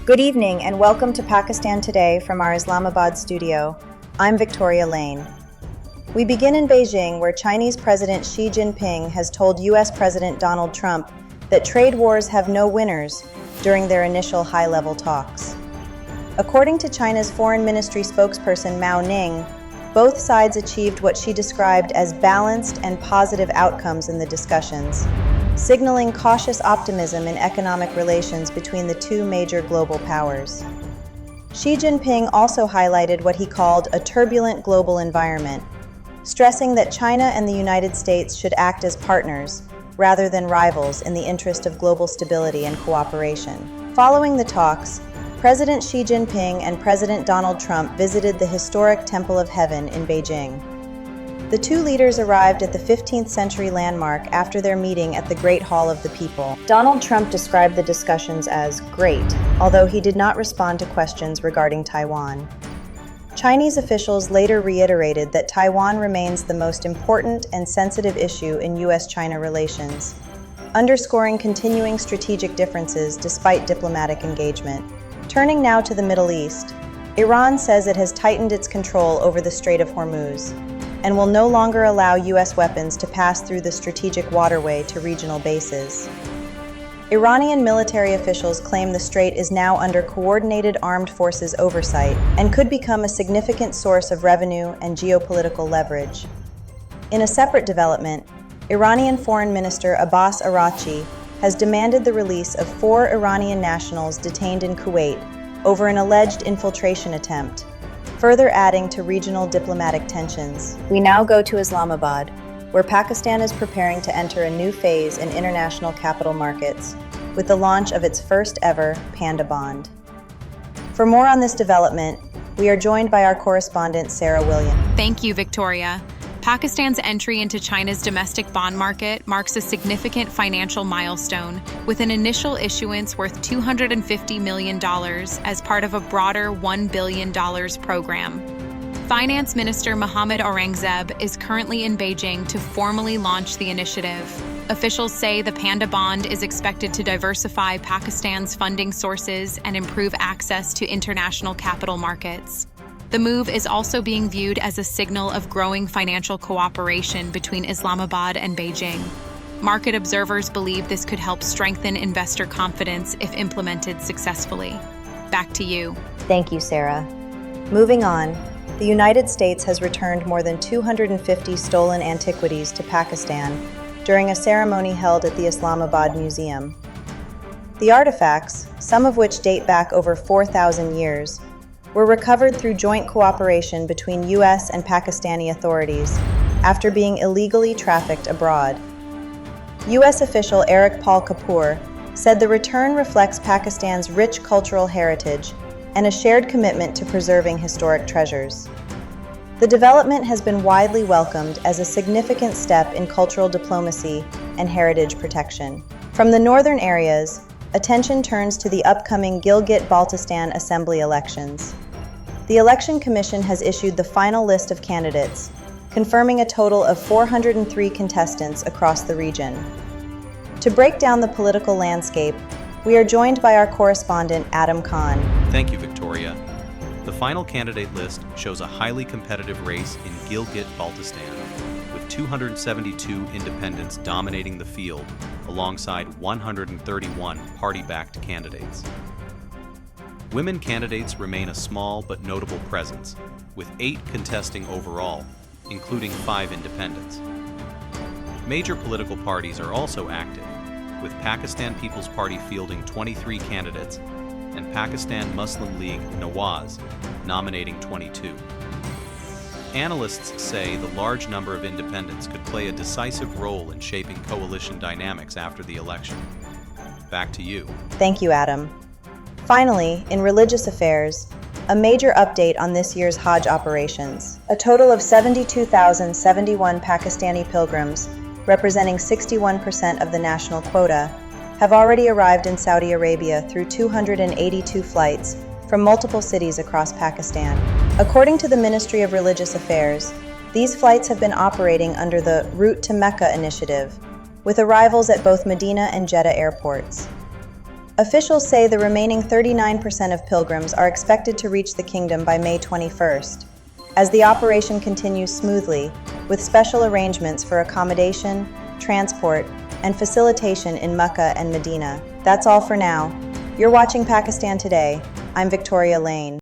Good evening and welcome to Pakistan Today from our Islamabad studio. I'm Victoria Lane. We begin in Beijing, where Chinese President Xi Jinping has told US President Donald Trump that trade wars have no winners during their initial high-level talks. According to China's Foreign Ministry spokesperson Mao Ning, both sides achieved what she described as balanced and positive outcomes in the discussions, signaling cautious optimism in economic relations between the two major global powers. Xi Jinping also highlighted what he called a turbulent global environment, stressing that China and the United States should act as partners rather than rivals in the interest of global stability and cooperation. Following the talks, President Xi Jinping and President Donald Trump visited the historic Temple of Heaven in Beijing. The two leaders arrived at the 15th century landmark after their meeting at the Great Hall of the People. Donald Trump described the discussions as great, although he did not respond to questions regarding Taiwan. Chinese officials later reiterated that Taiwan remains the most important and sensitive issue in US-China relations, underscoring continuing strategic differences despite diplomatic engagement. Turning now to the Middle East, Iran says it has tightened its control over the Strait of Hormuz and will no longer allow U.S. weapons to pass through the strategic waterway to regional bases. Iranian military officials claim the strait is now under coordinated armed forces oversight and could become a significant source of revenue and geopolitical leverage. In a separate development, Iranian Foreign Minister Abbas Araghchi has demanded the release of 4 Iranian nationals detained in Kuwait over an alleged infiltration attempt, further adding to regional diplomatic tensions. We now go to Islamabad, where Pakistan is preparing to enter a new phase in international capital markets with the launch of its first ever Panda Bond. For more on this development, we are joined by our correspondent, Sarah Williams. Thank you, Victoria. Pakistan's entry into China's domestic bond market marks a significant financial milestone, with an initial issuance worth $250 million as part of a broader $1 billion program. Finance Minister Mohammad Aurangzeb is currently in Beijing to formally launch the initiative. Officials say the Panda Bond is expected to diversify Pakistan's funding sources and improve access to international capital markets. The move is also being viewed as a signal of growing financial cooperation between Islamabad and Beijing. Market observers believe this could help strengthen investor confidence if implemented successfully. Back to you. Thank you, Sarah. Moving on, the United States has returned more than 250 stolen antiquities to Pakistan during a ceremony held at the Islamabad Museum. The artifacts, some of which date back over 4,000 years, were recovered through joint cooperation between U.S. and Pakistani authorities after being illegally trafficked abroad. U.S. official Eric Paul Kapoor said the return reflects Pakistan's rich cultural heritage and a shared commitment to preserving historic treasures. The development has been widely welcomed as a significant step in cultural diplomacy and heritage protection. From the northern areas, attention turns to the upcoming Gilgit-Baltistan Assembly elections. The Election Commission has issued the final list of candidates, confirming a total of 403 contestants across the region. To break down the political landscape, we are joined by our correspondent, Adam Khan. Thank you, Victoria. The final candidate list shows a highly competitive race in Gilgit-Baltistan, with 272 independents dominating the field, alongside 131 party-backed candidates. Women candidates remain a small but notable presence, with 8 contesting overall, including 5 independents. Major political parties are also active, with Pakistan People's Party fielding 23 candidates and Pakistan Muslim League Nawaz nominating 22. Analysts say the large number of independents could play a decisive role in shaping coalition dynamics after the election. Back to you. Thank you, Adam. Finally, in religious affairs, a major update on this year's Hajj operations. A total of 72,071 Pakistani pilgrims, representing 61% of the national quota, have already arrived in Saudi Arabia through 282 flights from multiple cities across Pakistan. According to the Ministry of Religious Affairs, these flights have been operating under the Route to Mecca initiative, with arrivals at both Medina and Jeddah airports. Officials say the remaining 39% of pilgrims are expected to reach the kingdom by May 21st, as the operation continues smoothly, with special arrangements for accommodation, transport, and facilitation in Mecca and Medina. That's all for now. You're watching Pakistan Today. I'm Victoria Lane.